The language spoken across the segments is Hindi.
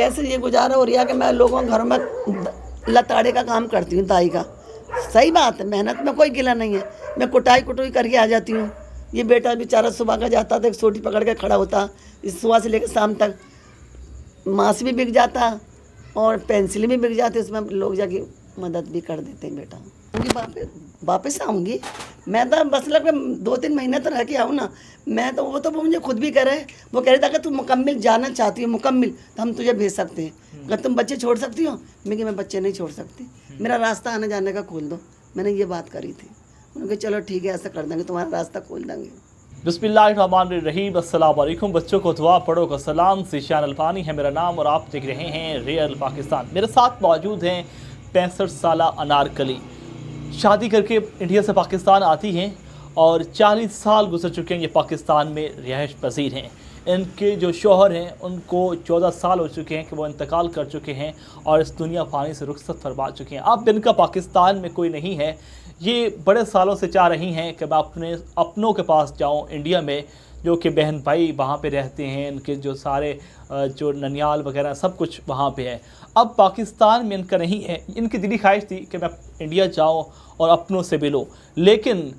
कैसे ये गुजारा हो रहा है कि मैं लोगों के घरों में लताड़े का काम करती हूँ, दाई का। सही बात है, मेहनत में कोई गिला नहीं है। मैं कुटाई करके आ जाती हूँ। ये बेटा बेचारा सुबह का जाता था, एक सोटी पकड़ के खड़ा होता, इस सुबह से लेकर शाम तक मांस भी बिक जाता और पेंसिल भी बिक जाती, उसमें लोग जाके मदद भी कर देते हैं। बेटा वापस आऊँगी मैं, तो बस लग 2-3 महीने तो रह के आऊँ ना मैं। तो वो मुझे खुद भी कह रहे, वो कह रहे था कि तू मुकम्मिल जाना चाहती हो, मुकम्मिल तो हम तुझे भेज सकते हैं। अगर तुम बच्चे छोड़ सकती हो, मैं बच्चे नहीं छोड़ सकती, मेरा रास्ता आने जाने का खोल दो। मैंने ये बात करी थी, उन्होंने कहा चलो ठीक है, ऐसा कर देंगे, तुम्हारा रास्ता खोल देंगे। बिस्मिल्लाहिर्रहमानिर्रहीम, अस्सलाम वालेकुम। बच्चों को दुआ पढ़ो को सलाम। ज़ीशान अल्फानी है मेरा नाम और आप देख रहे हैं रियल पाकिस्तान। मेरे साथ मौजूद हैं 65 साला अनारकली। शादी करके इंडिया से पाकिस्तान आती हैं और 40 साल गुजर चुके हैं ये पाकिस्तान में रिहाइश पजीर हैं। इनके जो शौहर हैं उनको 14 साल हो चुके हैं कि वो इंतकाल कर चुके हैं और इस दुनिया फ़ानी से रुखसत फरमा चुके हैं। अब इनका पाकिस्तान में कोई नहीं है। ये बड़े सालों से चाह रही हैं कि मैं अपने अपनों के पास जाऊं इंडिया में, जो कि बहन भाई वहाँ पे रहते हैं, इनके जो सारे जो ननियाल वगैरह सब कुछ वहाँ पे है। अब पाकिस्तान में इनका नहीं है। इनकी दिली ख्वाहिश थी कि मैं इंडिया जाऊँ और अपनों से मिलूँ, लेकिन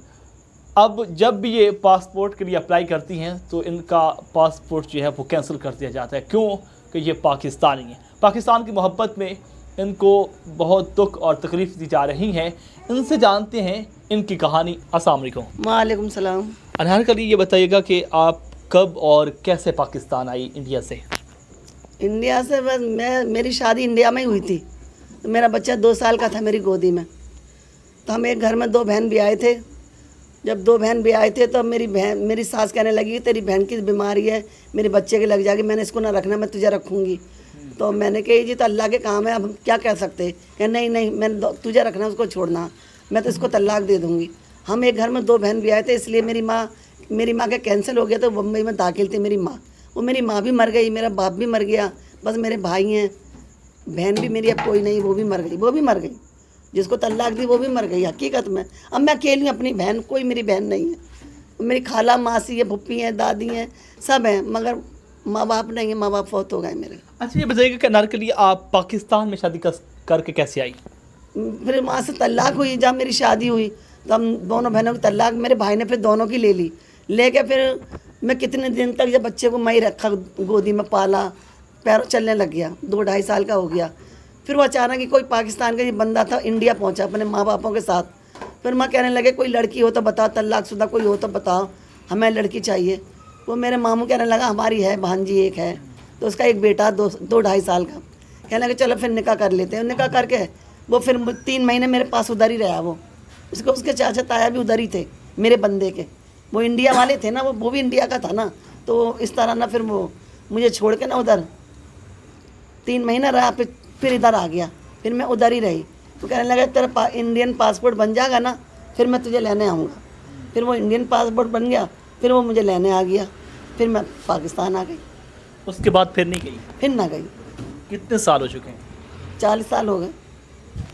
अब जब भी ये पासपोर्ट के लिए अप्लाई करती हैं तो इनका पासपोर्ट जो है वो कैंसिल कर दिया जाता है। क्यों? कि ये पाकिस्तानी है। पाकिस्तान की मोहब्बत में इनको बहुत दुख और तकलीफ़ दी जा रही है। इनसे जानते हैं इनकी कहानी। अस्सलाम वालेकुम। वालेकुम सलाम। अनारकली, ये बताइएगा कि आप कब और कैसे पाकिस्तान आई इंडिया से? इंडिया से बस मेरी शादी इंडिया में ही हुई थी। तो मेरा बच्चा 2 साल का था मेरी गोदी में। तो हम एक घर में 2 बहन भी आए थे। जब 2 बहन भी आए थे तो मेरी सास कहने लगी तेरी बहन की बीमारी है, मेरे बच्चे के लग जाएगी, मैंने इसको ना रखना, मैं तुझे रखूँगी। तो मैंने कही जी तो अल्लाह के काम है, अब हम क्या कह सकते हैं। कह नहीं मैंने तुझे रखना, उसको छोड़ना, मैं तो इसको तलाक दे दूँगी। हम एक घर में 2 बहन भी आए थे, इसलिए मेरी माँ का कैंसिल हो गया तो बम्बई में दाखिल थी मेरी माँ। वो मेरी माँ भी मर गई, मेरा बाप भी मर गया, बस मेरे भाई हैं। बहन भी मेरी अब कोई नहीं, वो भी मर गई। जिसको तलाक दी वो भी मर गई हकीकत में। अब मैं अकेली, अपनी बहन, कोई मेरी बहन नहीं है। मेरी खाला मासी है, भुप्पी हैं, दादी हैं, सब हैं, मगर माँ बाप नहीं है, माँ बाप फौत हो गए मेरे। अच्छा, ये बताइएगा कि अनारकली आप पाकिस्तान में शादी करके कैसे आई? फिर माँ से तलाक हुई, जब मेरी शादी हुई तो हम दोनों बहनों की तलाक, मेरे भाई ने फिर दोनों की ले ली। लेके फिर मैं कितने दिन तक जब बच्चे को मैं ही रखा, गोदी में पाला, पैरों चलने लग गया, 2-2.5 साल का हो गया। फिर वो अचानक ही कोई पाकिस्तान का ये बंदा था, इंडिया पहुंचा अपने माँ बापों के साथ। फिर माँ कहने लगे कोई लड़की हो तो बताओ, तलाकशुदा कोई हो तो बताओ, हमें लड़की चाहिए। वो मेरे मामू कहने लगा हमारी है, भांजी एक है, तो उसका एक बेटा 2-2.5 साल का। कहने लगे चलो फिर निकाह कर लेते हैं। निकाह करके वो फिर 3 महीने मेरे पास उधर ही रहा। वो उसके चाचा ताया भी उधर ही थे मेरे बंदे के, वो इंडिया वाले थे ना, वो भी इंडिया का था ना। तो इस तरह ना फिर वो मुझे छोड़ के ना उधर 3 महीना रहा, फिर इधर आ गया। फिर मैं उधर ही रही। तो कहने लगा तेरा इंडियन पासपोर्ट बन जाएगा ना, फिर मैं तुझे लेने आऊँगा। फिर वो इंडियन पासपोर्ट बन गया, फिर वो मुझे लेने आ गया, फिर मैं पाकिस्तान आ गई। उसके बाद फिर नहीं गई? फिर ना गई। कितने साल हो चुके हैं? 40 साल हो गए।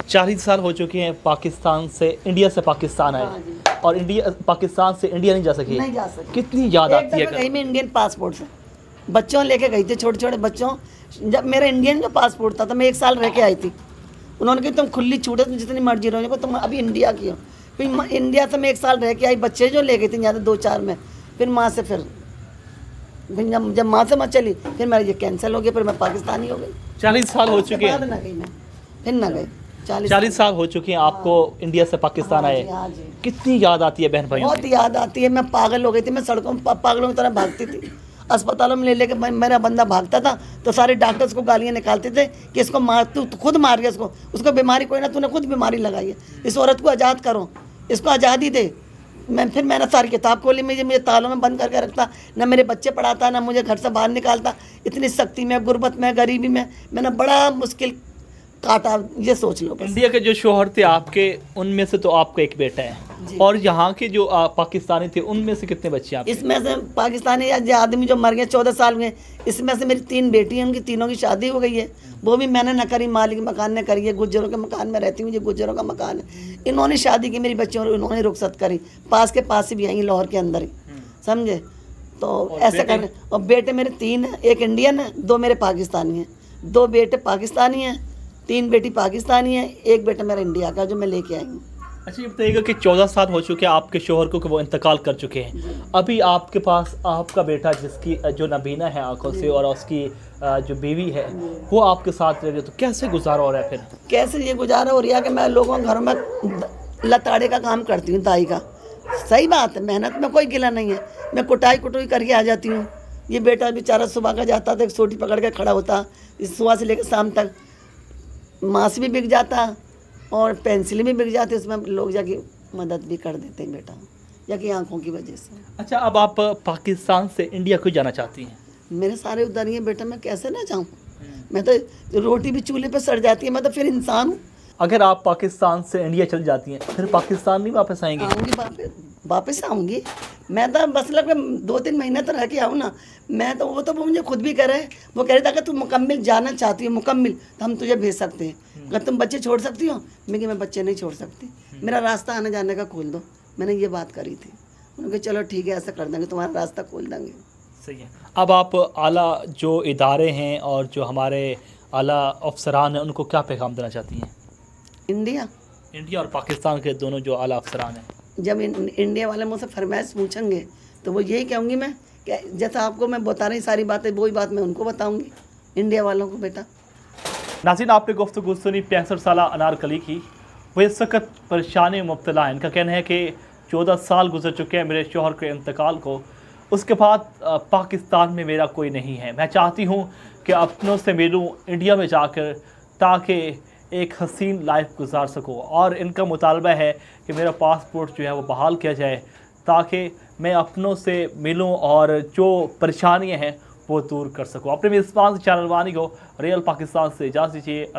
40 साल हो चुके हैं पाकिस्तान से, इंडिया से पाकिस्तान आए और पाकिस्तान से इंडिया नहीं जा सके। नहीं जा सके। कितनी याद आती है? गई मैं इंडियन पासपोर्ट से, बच्चों लेके गई थी, छोटे बच्चों। जब मेरा इंडियन जो पासपोर्ट था तो मैं 1 साल रह के आई थी। उन्होंने कहा तुम खुली छूट है, जितनी मर्जी रहो, तुम अभी इंडिया की हो। फिर इंडिया से मैं 1 साल रह के आई, बच्चे जो ले गई थी ज़्यादा 2-4 में। फिर माँ से फिर जब माँ से मत चली, फिर मेरा ये कैंसिल हो गया, फिर मैं पाकिस्तानी हो गई। 40 साल हो चुके हैं? ना गई मैं, फिर ना गई। 40 साल हो चुके हैं आपको इंडिया से पाकिस्तान आए। कितनी याद आती है बहन भाइयों? बहुत याद आती है। मैं पागल हो गई थी, मैं सड़कों में पागलों की तरह भागती थी। अस्पतालों में ले लेके मेरा बंदा भागता था तो सारे डॉक्टर्स को गालियाँ निकालते थे कि इसको मार, तू खुद मार गया इसको, उसको बीमारी कोई ना, तूने खुद बीमारी लगाई है, इस औरत को आज़ाद करो, इसको आज़ादी दे। मैंने सारी किताब खोली, मुझे तालों में बंद करके रखता, ना मेरे बच्चे पढ़ाता, ना मुझे घर से बाहर निकालता। इतनी सख्ती में, गुर्बत में, गरीबी में मैंने बड़ा मुश्किल काटा, ये सोच लो। इंडिया के जो शौहर थे आपके, उनमें से तो आपका एक बेटा है, और यहाँ के जो पाकिस्तानी थे उनमें से कितने बच्चे आपके? इसमें से पाकिस्तानी आदमी जो मर गए 14 साल में, इसमें से मेरी 3 बेटी हैं, उनकी तीनों की शादी हो गई है। वो भी मैंने न करी, मालिक मकान ने करी है। गुज्जरों के मकान में रहती हूँ, ये गुज्जरों का मकान है। इन्होंने शादी की मेरी बच्चियों, इन्होंने रुखसत करी, पास के पास ही भी आई, लाहौर के अंदर ही, समझे। तो ऐसा कर। और बेटे मेरे 3 हैं, एक इंडियन है, 2 मेरे पाकिस्तानी हैं। 2 बेटे पाकिस्तानी हैं, 3 बेटी पाकिस्तानी है, 1 बेटा मेरा इंडिया का जो मैं लेके आई हूँ। अच्छा, ये बताइएगा कि 14 साल हो चुके हैं आपके शोहर को कि वो इंतकाल कर चुके हैं। अभी आपके पास आपका बेटा जिसकी जो नबीना है आंखों से और उसकी जो बीवी है वो आपके साथ रह रही है, तो कैसे गुजारा हो रहा है फिर? कैसे ये गुजारा हो रहा है कि मैं लोगों के घरों में लताड़े का काम करती हूँ, दाई का। सही बात है, मेहनत में कोई गिला नहीं है, मैं कुटाई कुटुई करके आ जाती हूँ। ये बेटा बेचारा सुबह का जाता था, एक सोटी पकड़ के खड़ा होता, इस सुबह से लेकर शाम तक मांस भी बिक जाता और पेंसिल भी बिक जाती, उसमें लोग जाके मदद भी कर देते हैं बेटा, जाके आंखों की वजह से। अच्छा, अब आप पाकिस्तान से इंडिया क्यों जाना चाहती हैं? मेरे सारे उधर ही हैं बेटा, मैं कैसे ना जाऊँ? मैं तो रोटी भी चूल्हे पे सड़ जाती है, मैं तो फिर इंसान हूँ। अगर आप पाकिस्तान से इंडिया चल जाती हैं फिर पाकिस्तान नहीं वापस आएंगे? आऊँगी, वापस आऊँगी। मैं तो बस लगभग 2-3 महीने तो रह के आऊँ ना। मैं तो वो मुझे खुद भी कह रहे हैं, वो कह रहे थे अगर तू मुकम्मिल जाना चाहती हो मुकम्मिल तो हम तुझे भेज सकते हैं, अगर तुम बच्चे छोड़ सकती हो। मैं बच्चे नहीं छोड़ सकती, मेरा रास्ता आने जाने का खोल दो। मैंने ये बात करी थी, उन्होंने कहा चलो ठीक है ऐसा कर देंगे, तुम्हारा रास्ता खोल देंगे। सही है। अब आप आला जो इदारे हैं और जो हमारे आला अफसरान हैं उनको क्या पैगाम देना चाहती हैं? इंडिया और पाकिस्तान के दोनों जो आला अफसरान हैं, जब इंडिया वाले मुझसे फरमाइश पूछेंगे तो वो यही कहूँगी मैं कि जैसा आपको मैं बता रही सारी बातें, वही बात मैं उनको बताऊँगी, इंडिया वालों को। बेटा नाज़रीन, आपने गुफ्तगू सुनी 65 साला अनारकली की। वो इस वक्त परेशानी में मुब्तला है। इनका कहना है कि 14 साल गुजर चुके हैं मेरे शोहर के इंतकाल को, उसके बाद पाकिस्तान में मेरा कोई नहीं है। मैं चाहती हूँ कि अपनों से मिलूँ इंडिया में जाकर, ताकि एक हसीन लाइफ गुजार सकूँ। और इनका मुतालबा है कि मेरा पासपोर्ट जो है वो बहाल किया जाए, ताकि मैं अपनों से मिलूँ और जो परेशानियाँ हैं वो दूर कर सकूँ। अपने मेज़बान चैनल वानी को रियल पाकिस्तान से इजाज़त दीजिए।